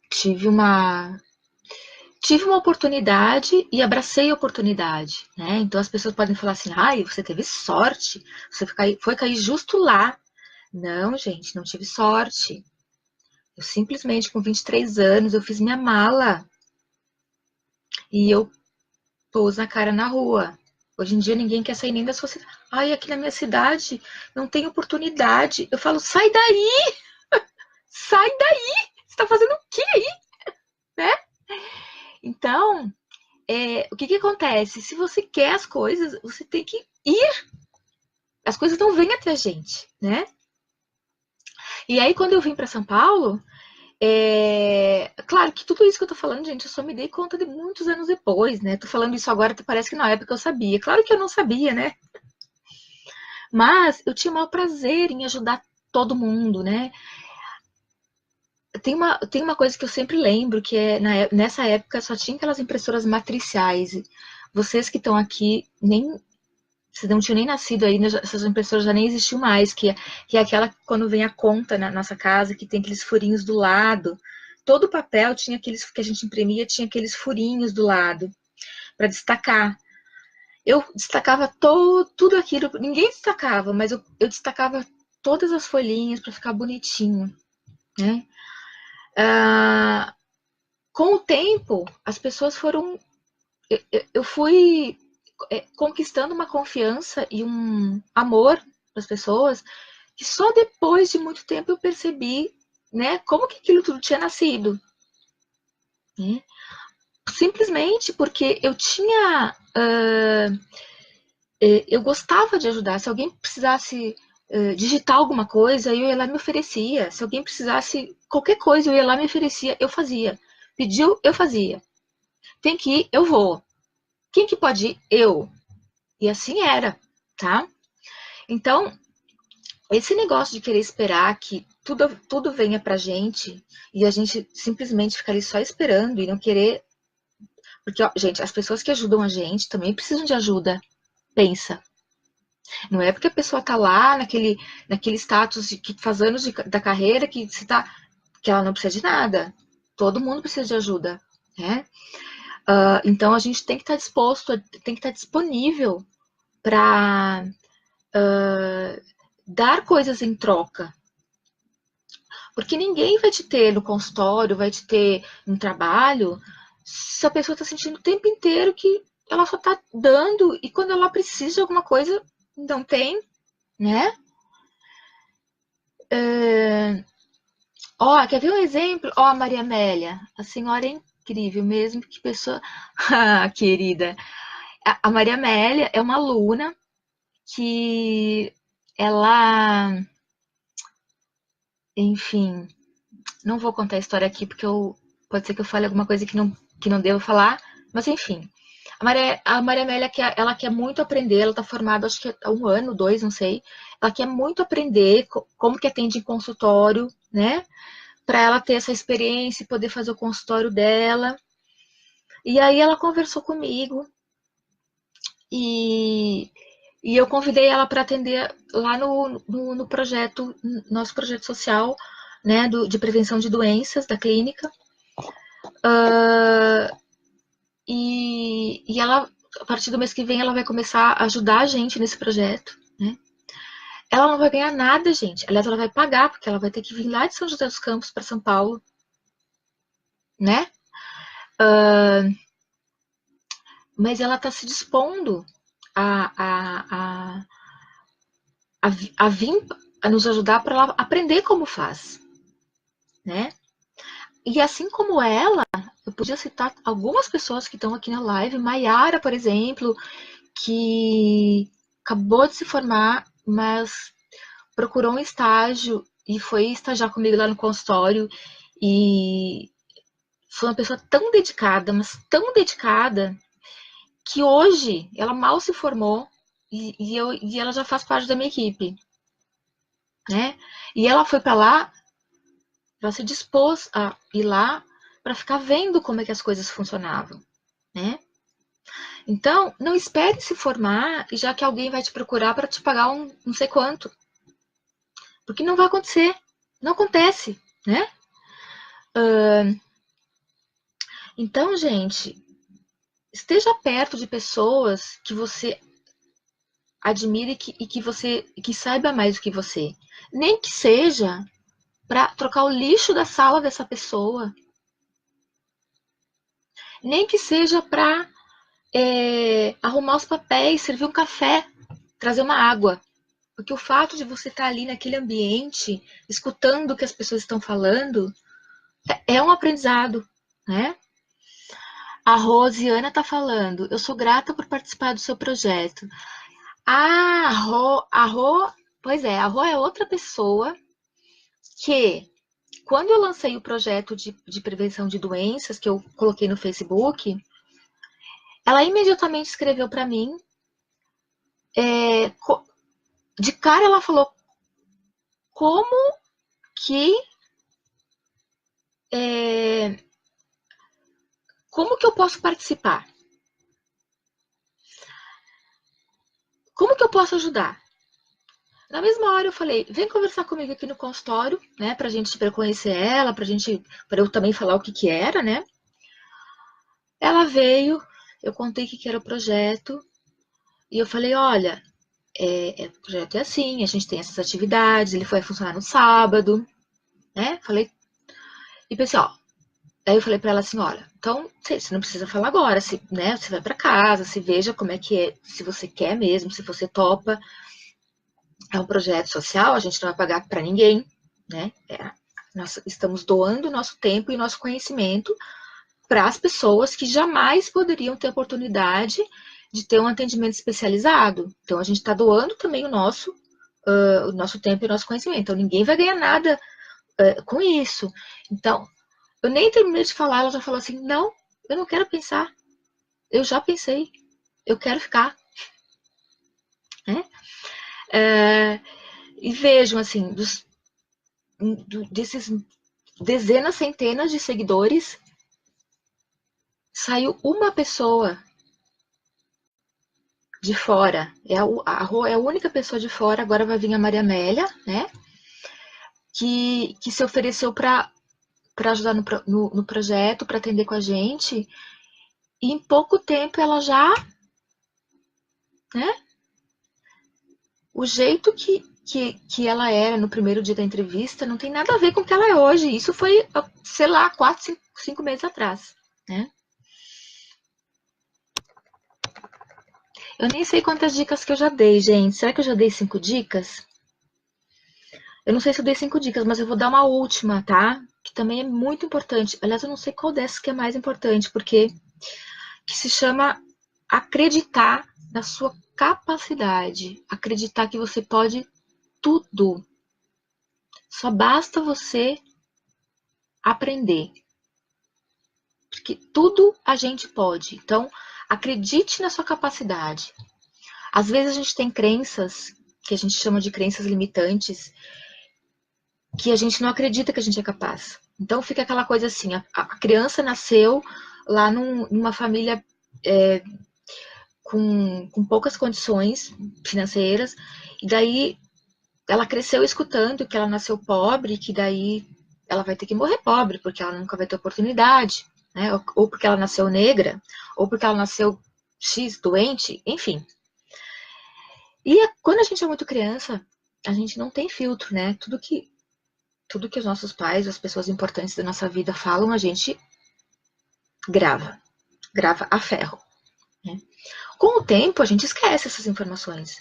tive uma tive uma oportunidade e abracei a oportunidade, né? Então as pessoas podem falar assim, ai, você teve sorte, você foi cair justo lá. Não, gente, não tive sorte. Eu simplesmente, com 23 anos, eu fiz minha mala e eu pus na cara na rua. Hoje em dia ninguém quer sair nem da sua cidade. Ai, aqui na minha cidade não tem oportunidade. Eu falo, sai daí! Sai daí! Você tá fazendo o quê aí? Né? Então, o que acontece? Se você quer as coisas, você tem que ir. As coisas não vêm até a gente, né? E aí, quando eu vim para São Paulo, claro que tudo isso que eu tô falando, gente, eu só me dei conta de muitos anos depois, né? Tô falando isso agora, parece que na época eu sabia. Claro que eu não sabia, né? Mas eu tinha o maior prazer em ajudar todo mundo, né? Tem uma coisa que eu sempre lembro, que nessa época só tinha aquelas impressoras matriciais. Vocês que estão aqui, nem vocês não tinham nem nascido ainda, essas impressoras já nem existiam mais, que é aquela que quando vem a conta na nossa casa, que tem aqueles furinhos do lado. Todo o papel tinha aqueles que a gente imprimia, tinha aqueles furinhos do lado, para destacar. Eu destacava tudo aquilo, ninguém destacava, mas eu destacava todas as folhinhas para ficar bonitinho, né? Ah, com o tempo, as pessoas foram. Eu fui conquistando uma confiança e um amor das pessoas que só depois de muito tempo eu percebi, né, como que aquilo tudo tinha nascido. Né? Simplesmente porque eu tinha. Eu gostava de ajudar. Se alguém precisasse digitar alguma coisa, eu ia lá e me oferecia. Se alguém precisasse qualquer coisa, eu ia lá e me oferecia, eu fazia. Pediu, eu fazia. Tem que ir, eu vou. Quem que pode ir? Eu. E assim era, tá? Então, esse negócio de querer esperar que tudo venha pra gente e a gente simplesmente ficar ali só esperando e não querer. Porque, ó, gente, as pessoas que ajudam a gente também precisam de ajuda. Pensa. Não é porque a pessoa tá lá naquele status de que faz anos da carreira que ela não precisa de nada. Todo mundo precisa de ajuda, né? Então a gente tem que estar disposto, tem que estar disponível para dar coisas em troca. Porque ninguém vai te ter no consultório, vai te ter no trabalho, se a pessoa está sentindo o tempo inteiro que ela só está dando e quando ela precisa de alguma coisa, não tem, né? Ó, quer ver um exemplo? Ó, Maria Amélia, a senhora é incrível mesmo, que pessoa ah, querida. A Maria Amélia é uma aluna que ela, enfim, não vou contar a história aqui porque pode ser que eu fale alguma coisa que não devo falar, mas enfim. A Maria Amélia, ela quer muito aprender, ela está formada acho que há um ano, dois, não sei. Ela quer muito aprender como que atende em consultório, né? Para ela ter essa experiência e poder fazer o consultório dela. E aí ela conversou comigo e, e eu convidei ela para atender lá no projeto, nosso projeto social, né, de prevenção de doenças da clínica. E ela, a partir do mês que vem, ela vai começar a ajudar a gente nesse projeto, né? Ela não vai ganhar nada, gente. Aliás, ela vai pagar, porque ela vai ter que vir lá de São José dos Campos para São Paulo, né? Mas ela está se dispondo a, a, a, a vir a nos ajudar para ela aprender como faz, né? E assim como ela, eu podia citar algumas pessoas que estão aqui na live, Maiara, por exemplo, que acabou de se formar, mas procurou um estágio e foi estagiar comigo lá no consultório e foi uma pessoa tão dedicada, mas tão dedicada, que hoje ela mal se formou e ela já faz parte da minha equipe, né? E ela foi para lá, ela se dispôs a ir lá para ficar vendo como é que as coisas funcionavam, né? Então, não espere se formar e já que alguém vai te procurar para te pagar um não sei quanto, porque não vai acontecer, não acontece, né? Então, gente, esteja perto de pessoas que você admire que saiba mais do que você. Nem que seja para trocar o lixo da sala dessa pessoa. Nem que seja para arrumar os papéis, servir um café, trazer uma água. Porque o fato de você estar ali naquele ambiente, escutando o que as pessoas estão falando, é um aprendizado, né? A Rosiana está falando, eu sou grata por participar do seu projeto. Pois é, a Rô é outra pessoa que, quando eu lancei o projeto de prevenção de doenças, que eu coloquei no Facebook, ela imediatamente escreveu para mim. De cara, ela falou: como que. Como que eu posso participar? Como que eu posso ajudar? Na mesma hora eu falei, vem conversar comigo aqui no consultório, né, pra eu conhecer ela, pra eu também falar o que que era, né? Ela veio, eu contei o que que era o projeto, e eu falei, olha, o projeto é assim, a gente tem essas atividades, ele vai funcionar no sábado, né? Falei, e pensei, ó, aí eu falei pra ela assim, olha, então você não precisa falar agora, né, você vai pra casa, se veja como é que é, se você quer mesmo, se você topa. É um projeto social, a gente não vai pagar para ninguém, né? Nós estamos doando o nosso tempo e o nosso conhecimento para as pessoas que jamais poderiam ter oportunidade de ter um atendimento especializado. Então, a gente está doando também o nosso tempo e o nosso conhecimento. Então, ninguém vai ganhar nada com isso. Então, eu nem terminei de falar, ela já falou assim: não, eu não quero pensar. Eu já pensei, eu quero ficar. Né? E vejam, assim, desses dezenas, centenas de seguidores, saiu uma pessoa de fora. A Rô é a única pessoa de fora, agora vai vir a Maria Amélia, né? Que se ofereceu para ajudar no projeto, para atender com a gente. E em pouco tempo ela já, né? O jeito que ela era no primeiro dia da entrevista não tem nada a ver com o que ela é hoje. Isso foi, sei lá, 4, 5 meses atrás, né? Eu nem sei quantas dicas que eu já dei, gente. Será que eu já dei 5 dicas? Eu não sei se eu dei 5 dicas, mas eu vou dar uma última, tá? Que também é muito importante. Aliás, eu não sei qual dessas que é mais importante, porque que se chama acreditar na sua capacidade. Acreditar que você pode tudo. Só basta você aprender. Porque tudo a gente pode. Então, acredite na sua capacidade. Às vezes a gente tem crenças que a gente chama de crenças limitantes, que a gente não acredita que a gente é capaz. Então fica aquela coisa assim, a criança nasceu lá numa família com poucas condições financeiras, e daí ela cresceu escutando que ela nasceu pobre, que daí ela vai ter que morrer pobre, porque ela nunca vai ter oportunidade, né? Ou porque ela nasceu negra, ou porque ela nasceu X doente, enfim. E quando a gente é muito criança, a gente não tem filtro, né? Tudo que os nossos pais, as pessoas importantes da nossa vida falam, a gente grava a ferro. Né? Com o tempo, a gente esquece essas informações,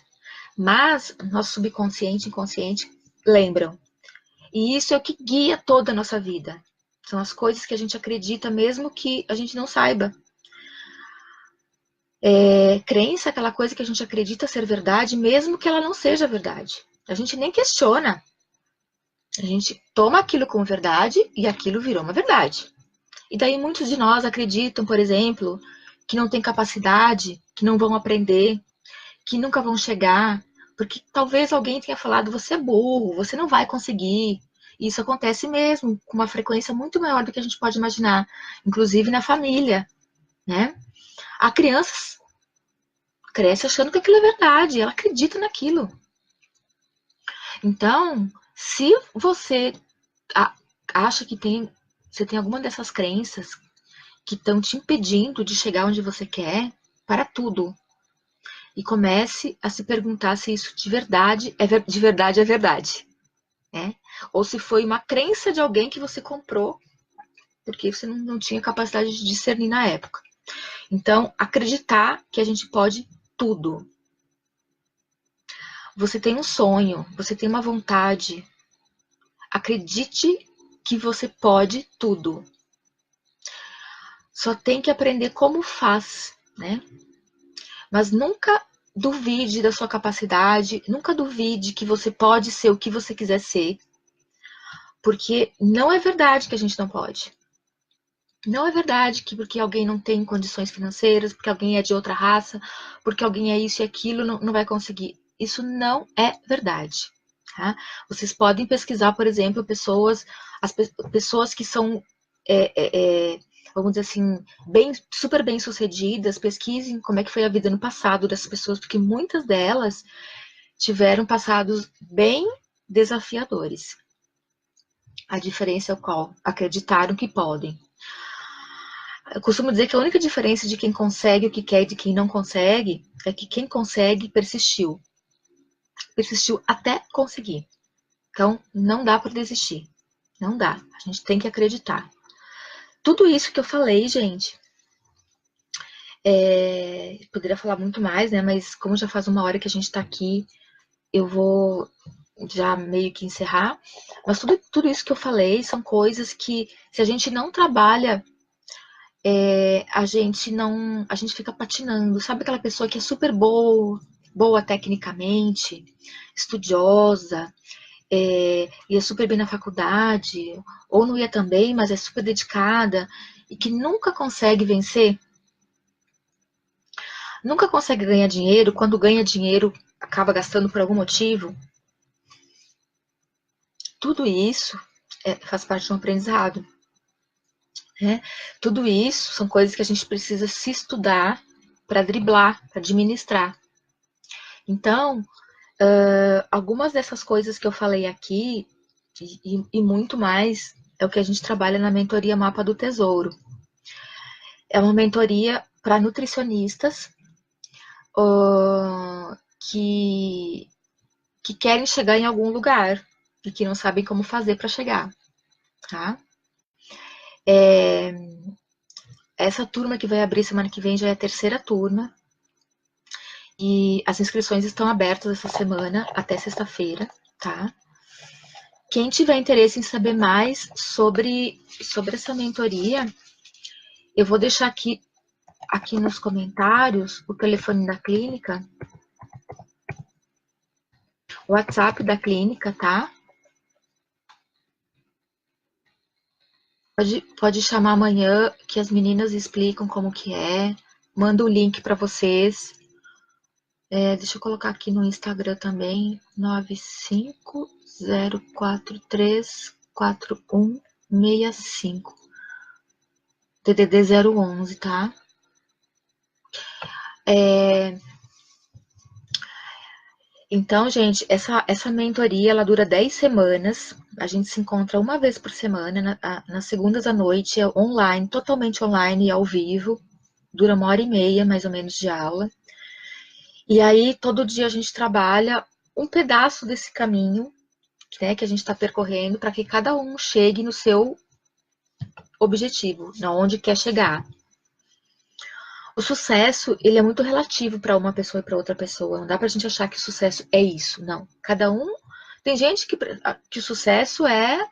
mas nosso subconsciente e inconsciente lembram. E isso é o que guia toda a nossa vida. São as coisas que a gente acredita, mesmo que a gente não saiba. Crença é aquela coisa que a gente acredita ser verdade, mesmo que ela não seja verdade. A gente nem questiona. A gente toma aquilo como verdade e aquilo virou uma verdade. E daí muitos de nós acreditam, por exemplo, que não tem capacidade, que não vão aprender, que nunca vão chegar, porque talvez alguém tenha falado: você é burro, você não vai conseguir. E isso acontece mesmo, com uma frequência muito maior do que a gente pode imaginar, inclusive na família, né? A criança cresce achando que aquilo é verdade, ela acredita naquilo. Então, se você acha que tem você tem alguma dessas crenças que estão te impedindo de chegar onde você quer, para tudo. E comece a se perguntar se isso de verdade é verdade. Né? Ou se foi uma crença de alguém que você comprou, porque você não tinha capacidade de discernir na época. Então, acreditar que a gente pode tudo. Você tem um sonho, você tem uma vontade. Acredite que você pode tudo. Só tem que aprender como faz, né? Mas nunca duvide da sua capacidade, nunca duvide que você pode ser o que você quiser ser, porque não é verdade que a gente não pode. Não é verdade que porque alguém não tem condições financeiras, porque alguém é de outra raça, porque alguém é isso e aquilo, não vai conseguir. Isso não é verdade. Tá? Vocês podem pesquisar, por exemplo, as pessoas que são, vamos dizer assim, super bem sucedidas, pesquisem como é que foi a vida no passado dessas pessoas, porque muitas delas tiveram passados bem desafiadores. A diferença é qual? Acreditaram que podem. Eu costumo dizer que a única diferença de quem consegue o que quer e de quem não consegue é que quem consegue persistiu. Persistiu até conseguir. Então, não dá para desistir. Não dá. A gente tem que acreditar. Tudo isso que eu falei, gente, poderia falar muito mais, né? Mas como já faz uma hora que a gente está aqui, eu vou já meio que encerrar. Mas tudo isso que eu falei são coisas que, se a gente não trabalha, a gente fica patinando. Sabe aquela pessoa que é super boa tecnicamente, estudiosa, ia super bem na faculdade, ou não ia também, mas é super dedicada, e que nunca consegue vencer, nunca consegue ganhar dinheiro, quando ganha dinheiro acaba gastando por algum motivo. Tudo isso faz parte de um aprendizado. Né? Tudo isso são coisas que a gente precisa se estudar para driblar, para administrar. Então, algumas dessas coisas que eu falei aqui, e muito mais, é o que a gente trabalha na mentoria Mapa do Tesouro. É uma mentoria para nutricionistas que, que querem chegar em algum lugar e que não sabem como fazer para chegar. Tá? Essa turma que vai abrir semana que vem já é a terceira turma. E as inscrições estão abertas essa semana até sexta-feira, tá? Quem tiver interesse em saber mais sobre essa mentoria, eu vou deixar aqui nos comentários o telefone da clínica, o WhatsApp da clínica, tá? Pode chamar amanhã que as meninas explicam como que é. Manda o link para vocês. Deixa eu colocar aqui no Instagram também, 950434165. DDD 011, tá? Então, gente, essa mentoria, ela dura 10 semanas. A gente se encontra uma vez por semana, nas segundas à noite, é online, totalmente online e ao vivo. Dura 1h30, mais ou menos, de aula. E aí, todo dia a gente trabalha um pedaço desse caminho, né, que a gente está percorrendo, para que cada um chegue no seu objetivo, na onde quer chegar. O sucesso, ele é muito relativo para uma pessoa e para outra pessoa. Não dá para a gente achar que o sucesso é isso, não. Cada um... Tem gente que o sucesso é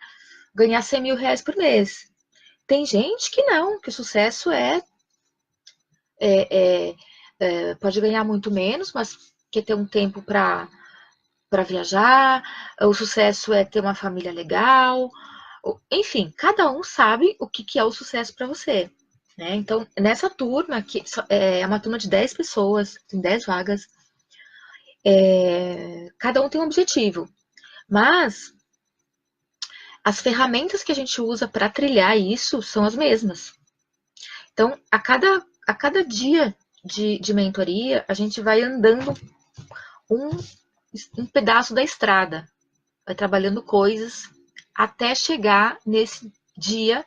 ganhar 100 mil reais por mês. Tem gente que não, que o sucesso pode ganhar muito menos, mas quer ter um tempo para viajar. O sucesso é ter uma família legal. Enfim, cada um sabe o que é o sucesso para você. Né? Então, nessa turma, que é uma turma de 10 pessoas, tem 10 vagas, cada um tem um objetivo. Mas as ferramentas que a gente usa para trilhar isso são as mesmas. Então, a cada dia de mentoria, a gente vai andando um pedaço da estrada, vai trabalhando coisas até chegar nesse dia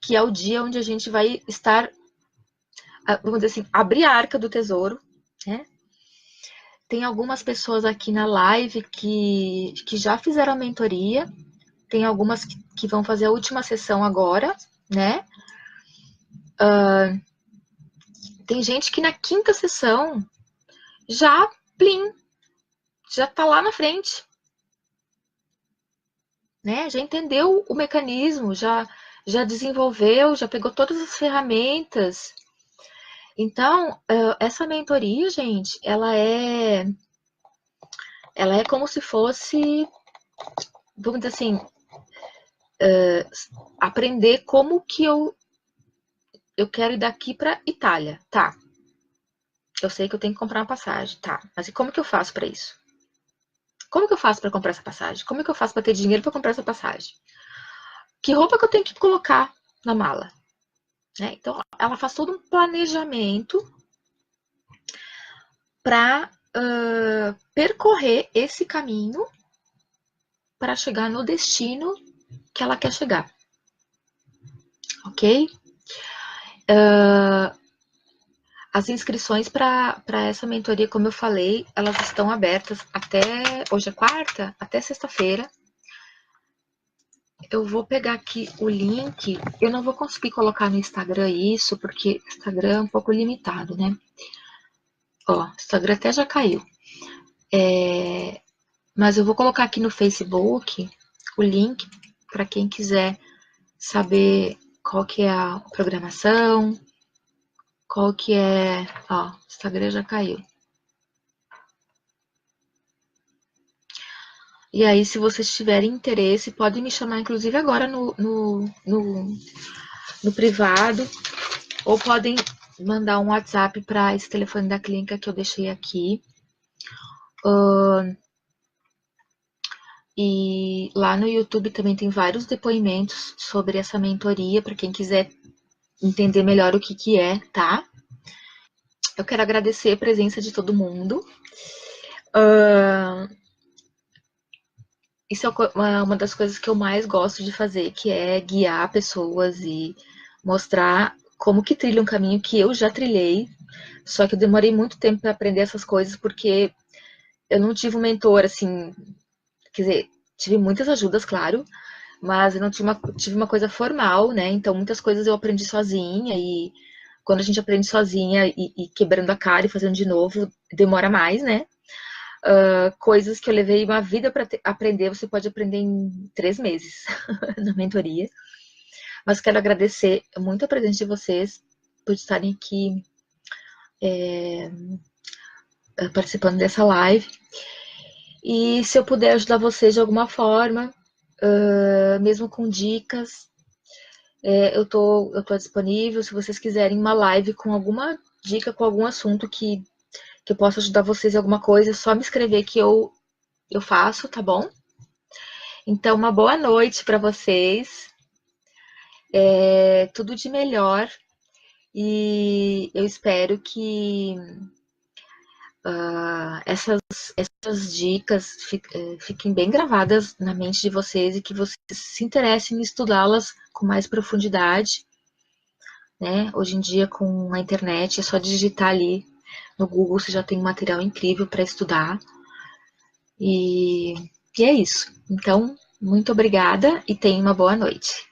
que é o dia onde a gente vai estar, vamos dizer assim, abrir a arca do tesouro, né? Tem algumas pessoas aqui na live que já fizeram a mentoria, tem algumas que vão fazer a última sessão agora, né? Tem gente que na quinta sessão já, plim, já tá lá na frente, né? Já entendeu o mecanismo, já desenvolveu, já pegou todas as ferramentas. Então, essa mentoria, gente, ela é como se fosse, vamos dizer assim, aprender como que eu quero ir daqui para Itália, tá? Eu sei que eu tenho que comprar uma passagem, tá? Mas e como que eu faço para isso? Como que eu faço para comprar essa passagem? Como que eu faço para ter dinheiro para comprar essa passagem? Que roupa que eu tenho que colocar na mala? Né? Então, ela faz todo um planejamento para percorrer esse caminho para chegar no destino que ela quer chegar, ok? As inscrições para essa mentoria, como eu falei, elas estão abertas até, hoje é quarta, até sexta-feira. Eu vou pegar aqui o link, eu não vou conseguir colocar no Instagram isso, porque o Instagram é um pouco limitado, né? Ó, o Instagram até já caiu. Mas eu vou colocar aqui no Facebook o link para quem quiser saber qual que é a programação, qual que é... Ó, o Instagram já caiu. E aí, se vocês tiverem interesse, podem me chamar, inclusive, agora no privado, ou podem mandar um WhatsApp para esse telefone da clínica que eu deixei aqui. E lá no YouTube também tem vários depoimentos sobre essa mentoria, para quem quiser entender melhor o que que é, tá? Eu quero agradecer a presença de todo mundo. Isso é uma das coisas que eu mais gosto de fazer, que é guiar pessoas e mostrar como que trilha um caminho que eu já trilhei, só que eu demorei muito tempo para aprender essas coisas, porque eu não tive um mentor, assim, quer dizer, tive muitas ajudas, claro, mas eu não tive uma coisa formal, né? Então muitas coisas eu aprendi sozinha e quando a gente aprende sozinha e quebrando a cara e fazendo de novo, demora mais, né? Coisas que eu levei uma vida para aprender, você pode aprender em 3 meses na mentoria. Mas quero agradecer muito a presença de vocês por estarem aqui participando dessa live. E se eu puder ajudar vocês de alguma forma, mesmo com dicas, eu tô disponível. Se vocês quiserem uma live com alguma dica, com algum assunto que eu possa ajudar vocês em alguma coisa, é só me escrever que eu faço, tá bom? Então, uma boa noite para vocês. Tudo de melhor. E eu espero que essas dicas fiquem bem gravadas na mente de vocês e que vocês se interessem em estudá-las com mais profundidade, né? Hoje em dia, com a internet, é só digitar ali no Google, você já tem um material incrível para estudar. E é isso. Então, muito obrigada e tenha uma boa noite.